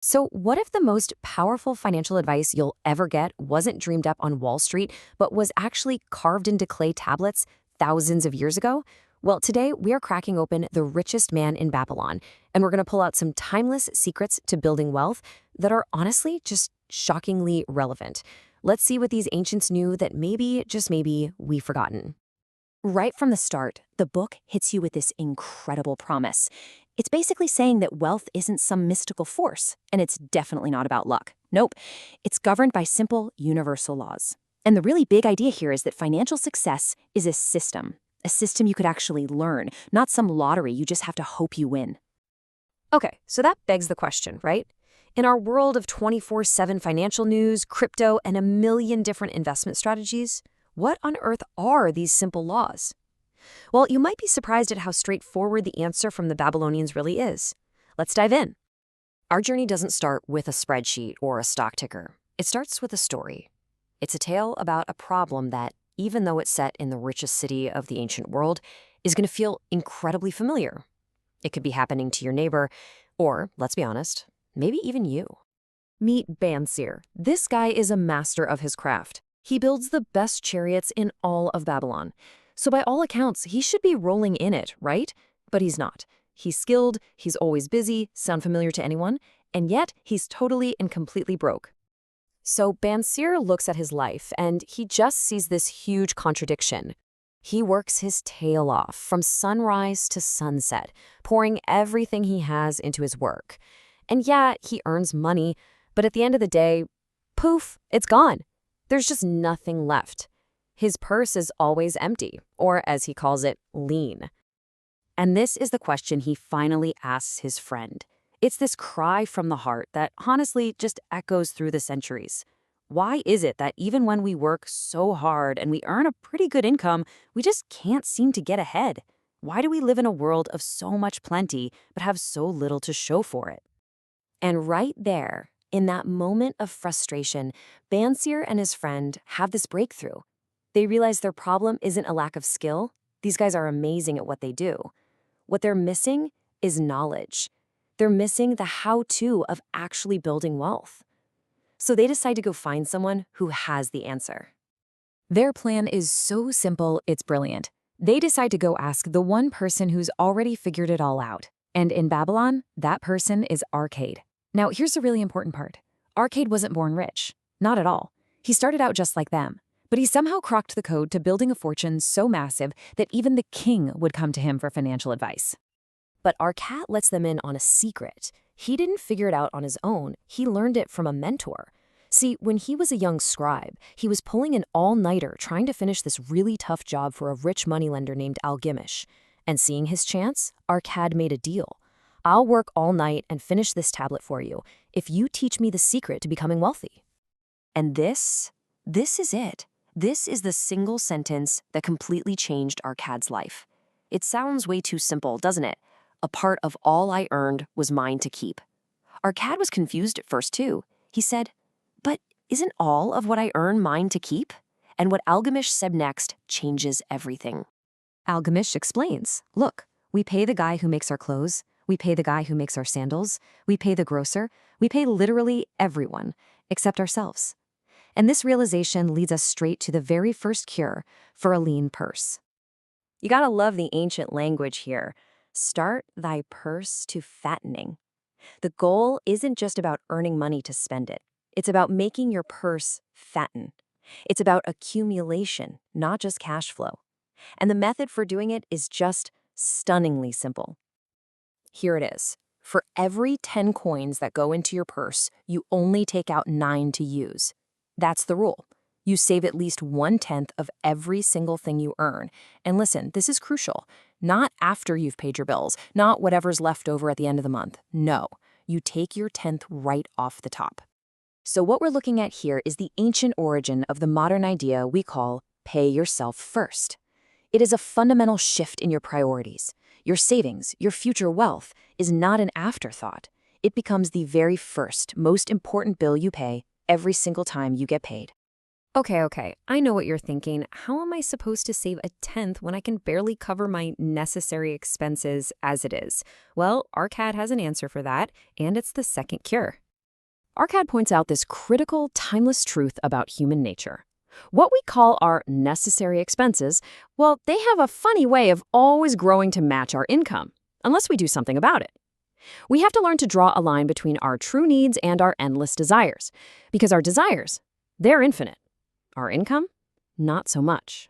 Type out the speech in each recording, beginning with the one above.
So, what if the most powerful financial advice you'll ever get wasn't dreamed up on Wall Street, but was actually carved into clay tablets thousands of years ago? Well, today we are cracking open The Richest Man in Babylon, and we're going to pull out some timeless secrets to building wealth that are honestly just shockingly relevant. Let's see what these ancients knew that maybe, just maybe, we've forgotten. Right from the start, the book hits you with this incredible promise. It's basically saying that wealth isn't some mystical force, and it's definitely not about luck. Nope, it's governed by simple, universal laws. And the really big idea here is that financial success is a system you could actually learn, not some lottery you just have to hope you win. Okay, so that begs the question, right? In our world of 24/7 financial news, crypto, and a million different investment strategies, what on earth are these simple laws? Well, you might be surprised at how straightforward the answer from the Babylonians really is. Let's dive in. Our journey doesn't start with a spreadsheet or a stock ticker. It starts with a story. It's a tale about a problem that, even though it's set in the richest city of the ancient world, is going to feel incredibly familiar. It could be happening to your neighbor, or, let's be honest, maybe even you. Meet Bansir. This guy is a master of his craft. He builds the best chariots in all of Babylon. So by all accounts, he should be rolling in it, right? But he's not. He's skilled, he's always busy, sound familiar to anyone, and yet he's totally and completely broke. So Bansir looks at his life, and he just sees this huge contradiction. He works his tail off from sunrise to sunset, pouring everything he has into his work. And yeah, he earns money, but at the end of the day, poof, it's gone. There's just nothing left. His purse is always empty, or as he calls it, lean. And this is the question he finally asks his friend. It's this cry from the heart that honestly just echoes through the centuries. Why is it that even when we work so hard and we earn a pretty good income, we just can't seem to get ahead? Why do we live in a world of so much plenty but have so little to show for it? And right there, in that moment of frustration, Bansir and his friend have this breakthrough. They realize their problem isn't a lack of skill. These guys are amazing at what they do. What they're missing is knowledge. They're missing the how-to of actually building wealth. So they decide to go find someone who has the answer. Their plan is so simple, it's brilliant. They decide to go ask the one person who's already figured it all out. And in Babylon, that person is Arcade. Now, here's the really important part. Arcade wasn't born rich. Not at all. He started out just like them. But he somehow cracked the code to building a fortune so massive that even the king would come to him for financial advice. But our cat lets them in on a secret. He didn't figure it out on his own. He learned it from a mentor. See, when he was a young scribe, he was pulling an all-nighter trying to finish this really tough job for a rich moneylender named Algimish. And seeing his chance, Arcad made a deal. I'll work all night and finish this tablet for you if you teach me the secret to becoming wealthy. And this is it. This is the single sentence that completely changed Arcad's life. It sounds way too simple, doesn't it? A part of all I earned was mine to keep. Arcad was confused at first, too. He said, "But isn't all of what I earn mine to keep?" And what Algamish said next changes everything. Algamish explains, look, we pay the guy who makes our clothes, we pay the guy who makes our sandals, we pay the grocer, we pay literally everyone, except ourselves. And this realization leads us straight to the very first cure for a lean purse. You gotta love the ancient language here. Start thy purse to fattening. The goal isn't just about earning money to spend it. It's about making your purse fatten. It's about accumulation, not just cash flow. And the method for doing it is just stunningly simple. Here it is. For every 10 coins that go into your purse, you only take out 9 to use. That's the rule. You save at least 1/10 of every single thing you earn. And listen, this is crucial. Not after you've paid your bills, not whatever's left over at the end of the month. No, you take your 10th right off the top. So what we're looking at here is the ancient origin of the modern idea we call pay yourself first. It is a fundamental shift in your priorities. Your savings, your future wealth, is not an afterthought. It becomes the very first, most important bill you pay every single time you get paid. Okay, I know what you're thinking. How am I supposed to save a 10th when I can barely cover my necessary expenses as it is? Well, Arcad has an answer for that, and it's the second cure. Arcad points out this critical, timeless truth about human nature. What we call our necessary expenses, well, they have a funny way of always growing to match our income, unless we do something about it. We have to learn to draw a line between our true needs and our endless desires, because our desires, they're infinite. Our income, not so much.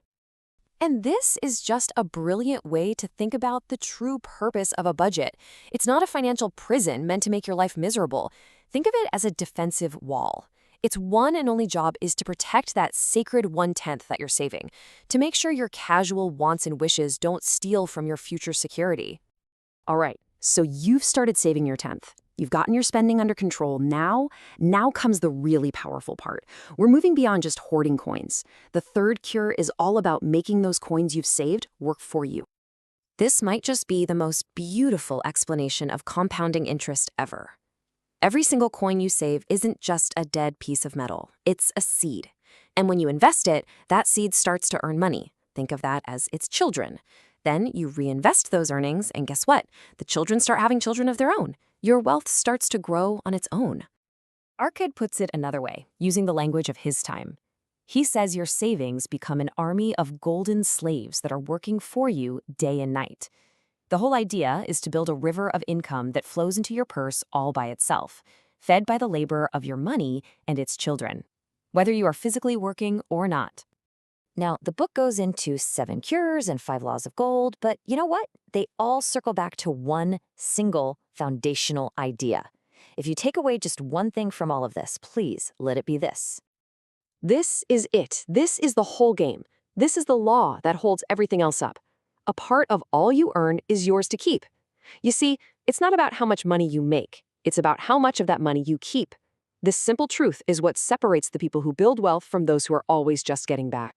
And this is just a brilliant way to think about the true purpose of a budget. It's not a financial prison meant to make your life miserable. Think of it as a defensive wall. Its one and only job is to protect that sacred 1/10 that you're saving, to make sure your casual wants and wishes don't steal from your future security. All right, so you've started saving your 10th. You've gotten your spending under control. Now comes the really powerful part. We're moving beyond just hoarding coins. The third cure is all about making those coins you've saved work for you. This might just be the most beautiful explanation of compounding interest ever. Every single coin you save isn't just a dead piece of metal. It's a seed. And when you invest it, that seed starts to earn money. Think of that as its children. Then you reinvest those earnings, and guess what? The children start having children of their own. Your wealth starts to grow on its own. Arcad puts it another way, using the language of his time. He says your savings become an army of golden slaves that are working for you day and night. The whole idea is to build a river of income that flows into your purse all by itself, fed by the labor of your money and its children, whether you are physically working or not. Now, the book goes into 7 cures and 5 laws of gold, but you know what? They all circle back to one single foundational idea. If you take away just one thing from all of this, please let it be this. This is it. This is the whole game. This is the law that holds everything else up. A part of all you earn is yours to keep. You see, it's not about how much money you make. It's about how much of that money you keep. This simple truth is what separates the people who build wealth from those who are always just getting back.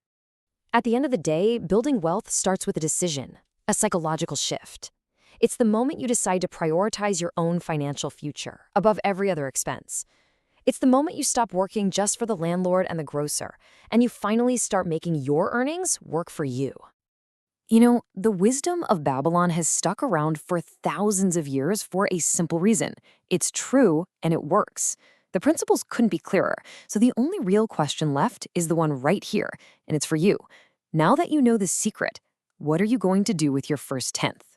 At the end of the day, building wealth starts with a decision, a psychological shift. It's the moment you decide to prioritize your own financial future above every other expense. It's the moment you stop working just for the landlord and the grocer, and you finally start making your earnings work for you. You know, the wisdom of Babylon has stuck around for thousands of years for a simple reason. It's true and it works. The principles couldn't be clearer, so the only real question left is the one right here, and it's for you. Now that you know the secret, what are you going to do with your first 10th?